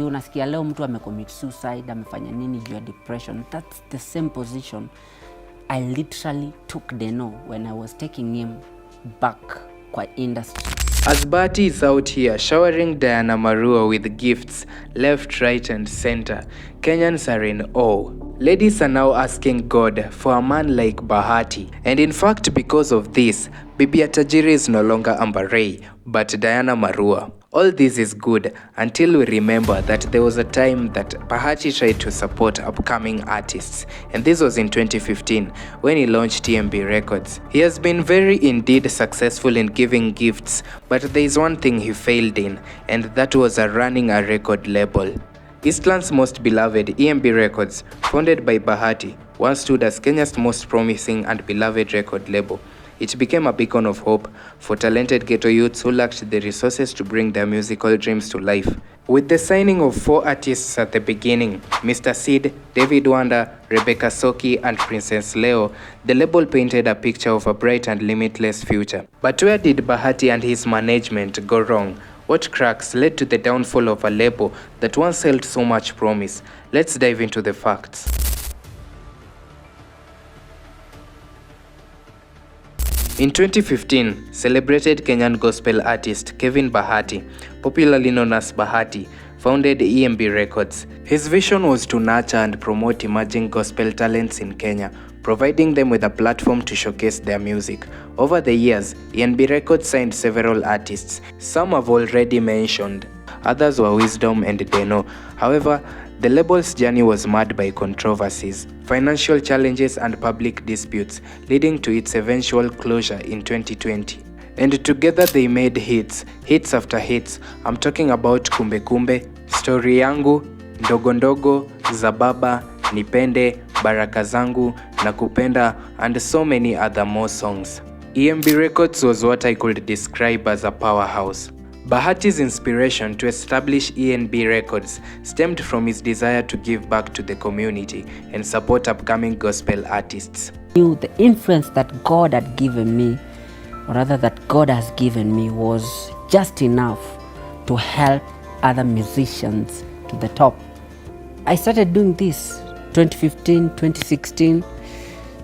Unasikia leo mtu amecommit suicide, amefanya nini juu ya depression. That's the same position I literally took Denno when I was taking him back kwa industry. As Bahati is out here showering Diana Marua with gifts left, right and center, Kenyans are in awe. Ladies are now asking God for a man like Bahati. And in fact, because of this, Bibi Tajiri is no longer Amber Ray, but Diana Marua. All this is good until we remember that there was a time that Bahati tried to support upcoming artists, and this was in 2015 when he launched EMB Records. He has been very indeed successful in giving gifts, but there is one thing he failed in, and that was running a record label. Eastlands Most Beloved EMB Records, founded by Bahati, once stood as Kenya's most promising and beloved record label. It became a beacon of hope for talented ghetto youths who lacked the resources to bring their musical dreams to life. With the signing of 4 artists at the beginning, Mr. Seed, David Wanda, Rebecca Soki and Princess Leo, the label painted a picture of a bright and limitless future. But where did Bahati and his management go wrong? What cracks led to the downfall of a label that once held so much promise? Let's dive into the facts. In 2015, celebrated Kenyan gospel artist Kevin Bahati, popularly known as Bahati, founded EMB Records. His vision was to nurture and promote emerging gospel talents in Kenya, providing them with a platform to showcase their music. Over the years, EMB Records signed several artists. Some I've already mentioned. Others were Weezdom and Denno. However, the label's journey was marred by controversies, financial challenges and public disputes, leading to its eventual closure in 2020. And together they made hits after hits. I'm talking about Kumbe Kumbe, Story Yangu, Ndogo Ndogo, Zababa, Nipende, Baraka Zangu, Nakupenda, and so many other more songs. EMB Records was what I could describe as a powerhouse. Bahati's inspiration to establish EMB Records stemmed from his desire to give back to the community and support upcoming gospel artists. The influence that God had given me, or rather that God has given me, was just enough to help other musicians to the top. I started doing this 2015, 2016.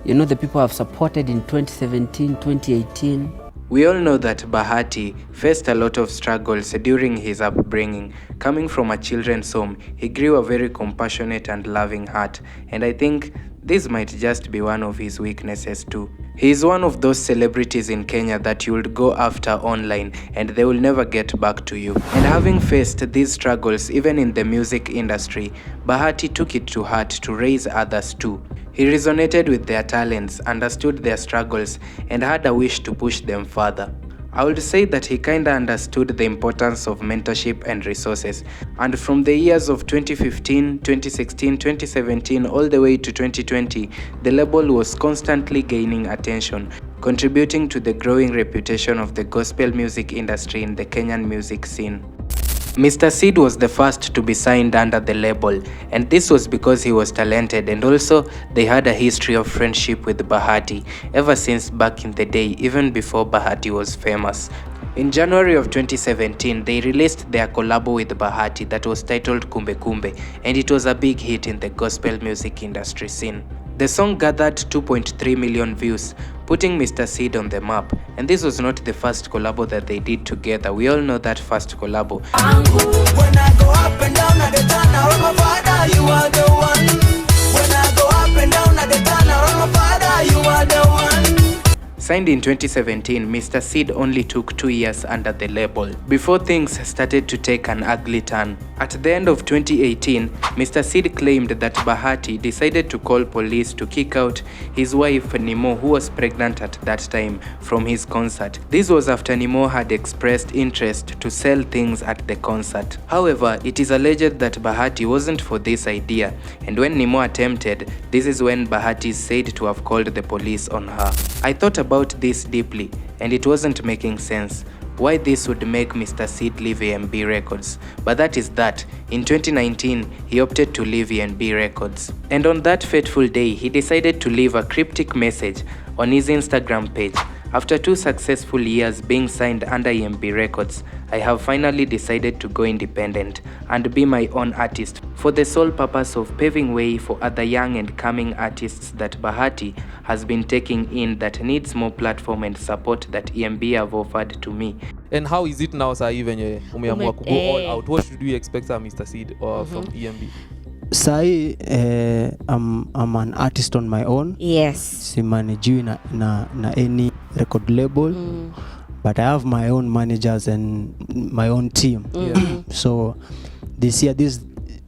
The people I've supported in 2017, 2018. We all know that Bahati faced a lot of struggles during his upbringing. Coming from a children's home, he grew a very compassionate and loving heart, and I think this might just be one of his weaknesses too. He is one of those celebrities in Kenya that you would go after online and they will never get back to you. And having faced these struggles even in the music industry, Bahati took it to heart to raise others too. He resonated with their talents, understood their struggles, and had a wish to push them further. I would say that he kinda understood the importance of mentorship and resources. And from the years of 2015, 2016, 2017, all the way to 2020, the label was constantly gaining attention, contributing to the growing reputation of the gospel music industry in the Kenyan music scene. Mr. Seed was the first to be signed under the label, and this was because he was talented, and also they had a history of friendship with Bahati ever since back in the day, even before Bahati was famous. In January of 2017, they released their collabo with Bahati that was titled Kumbe Kumbe, and it was a big hit in the gospel music industry scene. The song gathered 2.3 million views, putting Mr. Seed on the map. And this was not the first collabo that they did together. We all know that first collabo. When I go up and down at the tunnel, my father, you are the one. When I go up and down at the tunnel, my father, you are the one. Signed in 2017, Mr. Seed only took 2 years under the label before things started to take an ugly turn. At the end of 2018, Mr. Seed claimed that Bahati decided to call police to kick out his wife Nemo, who was pregnant at that time, from his concert. This was after Nemo had expressed interest to sell things at the concert. However, it is alleged that Bahati wasn't for this idea, and when Nemo attempted, this is when Bahati is said to have called the police on her. I thought about this deeply, and it wasn't making sense. Why this would make Mr. Seed leave EMB Records, but that is that. In 2019, he opted to leave EMB Records. And on that fateful day, he decided to leave a cryptic message on his Instagram page. After 2 successful years being signed under EMB Records, I have finally decided to go independent and be my own artist for the sole purpose of paving way for other young and coming artists that Bahati has been taking in that needs more platform and support that EMB have offered to me. And how is it now, sir, even umeamua to go all out? What should we expect, Mr. Seed, or from EMB? Sai, I'm an artist on my own. Yes. Simanajiwi na any record label. But I have my own managers and my own team. So this year, this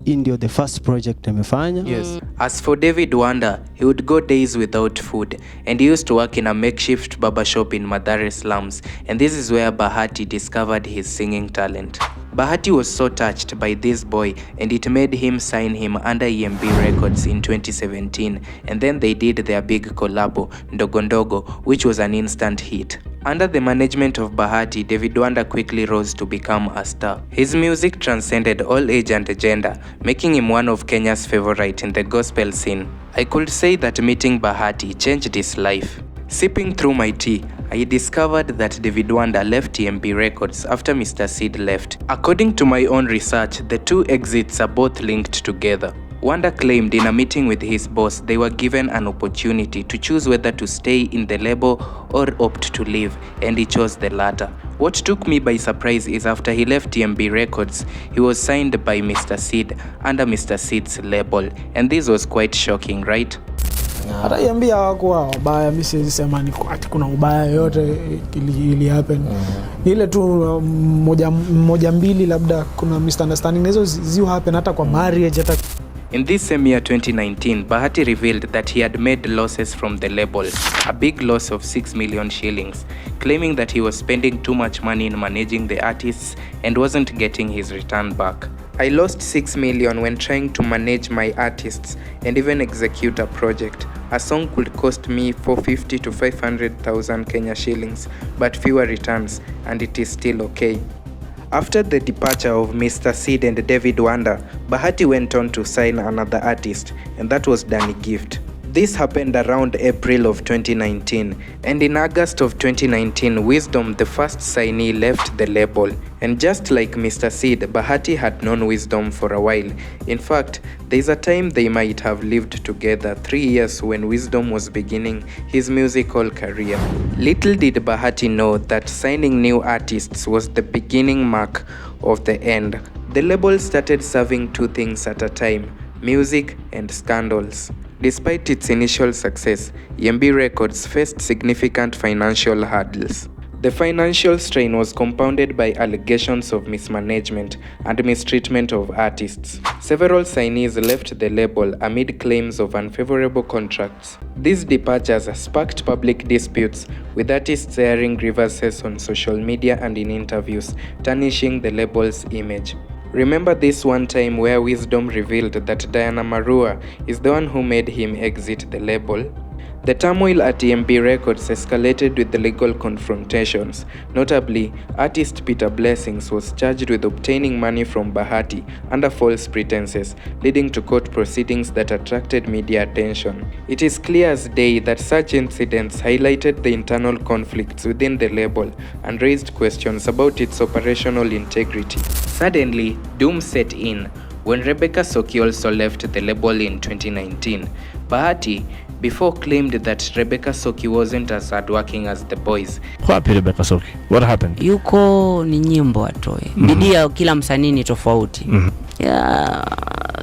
Indio, the first project nimefanya. Yes. As for David Wanda, he would go days without food, and he used to work in a makeshift barber shop in Mathare slums, and this is where Bahati discovered his singing talent. Bahati was so touched by this boy, and it made him sign him under EMB Records in 2017, and then they did their big collabo, Ndogo Ndogo, which was an instant hit. Under the management of Bahati, David Wanda quickly rose to become a star. His music transcended all age and gender, making him one of Kenya's favorite in the gospel scene. I could say that meeting Bahati changed his life. Sipping through my tea, I discovered that David Wanda left EMB Records after Mr. Seed left. According to my own research, the two exits are both linked together. Wanda claimed in a meeting with his boss they were given an opportunity to choose whether to stay in the label or opt to leave, and he chose the latter. What took me by surprise is after he left EMB Records, he was signed by Mr. Seed under Mr. Seed's label, and this was quite shocking, right? Hata EMB hawakuwa wabaya, mimi siwezi sema ni ati kuna ubaya yote ili happen. Ni ile tu moja mbili labda kuna misunderstanding, hizo ziu happen hata kwa marriage hata. In this same year 2019, Bahati revealed that he had made losses from the label, a big loss of 6 million shillings, claiming that he was spending too much money in managing the artists and wasn't getting his return back. I lost 6 million when trying to manage my artists and even execute a project. A song could cost me 450 to 500,000 Kenya shillings, but fewer returns, and it is still okay. After the departure of Mr. Seed and David Wanda, Bahati went on to sign another artist, and that was Danny Gift. This happened around April of 2019, and in August of 2019, Weezdom, the first signee, left the label. And just like Mr. Seed, Bahati had known Weezdom for a while. In fact, there is a time they might have lived together, 3 years when Weezdom was beginning his musical career. Little did Bahati know that signing new artists was the beginning mark of the end. The label started serving two things at a time: music and scandals. Despite its initial success, EMB Records faced significant financial hurdles. The financial strain was compounded by allegations of mismanagement and mistreatment of artists. Several signees left the label amid claims of unfavorable contracts. These departures sparked public disputes, with artists airing grievances on social media and in interviews, tarnishing the label's image. Remember this one time where Weezdom revealed that Diana Marua is the one who made him exit the label? The turmoil at EMB Records escalated with the legal confrontations. Notably, artist Peter Blessings was charged with obtaining money from Bahati under false pretenses, leading to court proceedings that attracted media attention. It is clear as day that such incidents highlighted the internal conflicts within the label and raised questions about its operational integrity. Suddenly, doom set in when Rebecca Soki also left the label in 2019. Bahati before claimed that Rebecca Soki wasn't as hardworking as the boys. Wapi Rebecca Soki? What happened? Yuko ni nyimbo atoe. Bidii ya kila msanii ni tofauti. Ya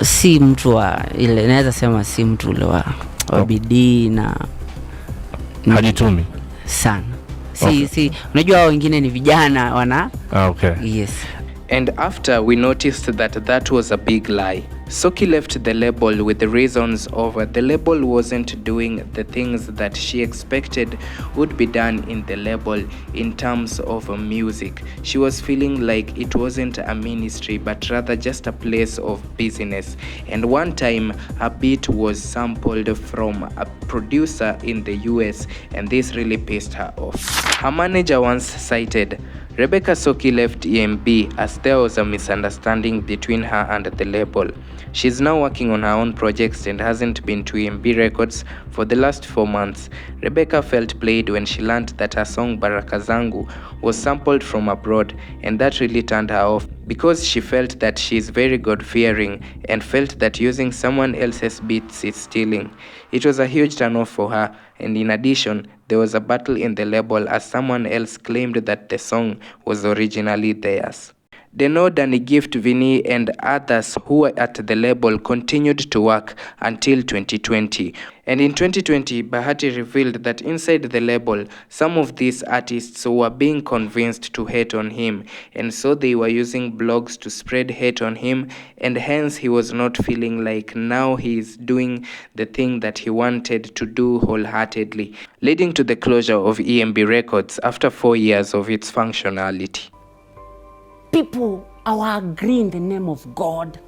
si mtu wa ile, naweza sema si mtu ule wa bidii na hajitumi sana. Si unajua wengine ni vijana wana. Okay. Yes. And after we noticed that was a big lie. Soki left the label with the reasons of the label wasn't doing the things that she expected would be done in the label in terms of music. She was feeling like it wasn't a ministry but rather just a place of business. And one time a beat was sampled from a producer in the US, and this really pissed her off. Her manager once cited, Rebecca Soki left EMB as there was a misunderstanding between her and the label. She's now working on her own projects and hasn't been to EMB Records for the last 4 months. Rebecca felt played when she learned that her song Baraka Zangu was sampled from abroad, and that really turned her off because she felt that she is very God-fearing and felt that using someone else's beats is stealing. It was a huge turn-off for her, and in addition, there was a battle in the label as someone else claimed that the song was originally theirs. Denno, Danny Gift, Vinny, and others who were at the label continued to work until 2020. And in 2020, Bahati revealed that inside the label, some of these artists were being convinced to hate on him, and so they were using blogs to spread hate on him, and hence he was not feeling like now he is doing the thing that he wanted to do wholeheartedly, leading to the closure of EMB Records after 4 years of its functionality. People our agree in the name of God.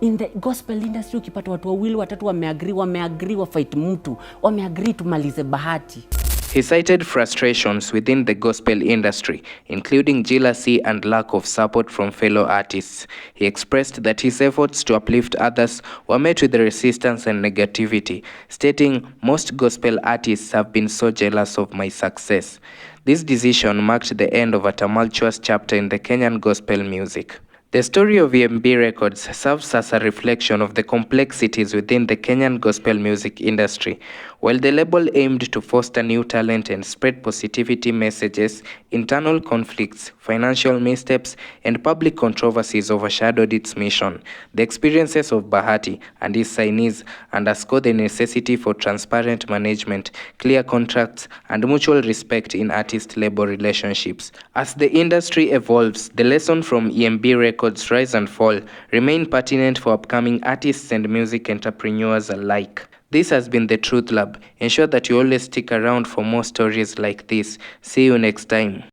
In the gospel industry, ukipata watu wawili watatu wameagree wafight mtu, wameagree tumalize Bahati. He cited frustrations within the gospel industry, including jealousy and lack of support from fellow artists. He expressed that his efforts to uplift others were met with resistance and negativity, stating, "Most gospel artists have been so jealous of my success." This decision marked the end of a tumultuous chapter in the Kenyan gospel music. The story of EMB Records serves as a reflection of the complexities within the Kenyan gospel music industry. While the label aimed to foster new talent and spread positivity messages, internal conflicts, financial missteps, and public controversies overshadowed its mission. The experiences of Bahati and his signees underscore the necessity for transparent management, clear contracts, and mutual respect in artist-label relationships. As the industry evolves, the lesson from EMB Records' rise and fall remain pertinent for upcoming artists and music entrepreneurs alike. This has been the Truth Lab. Ensure that you always stick around for more stories like this. See you next time.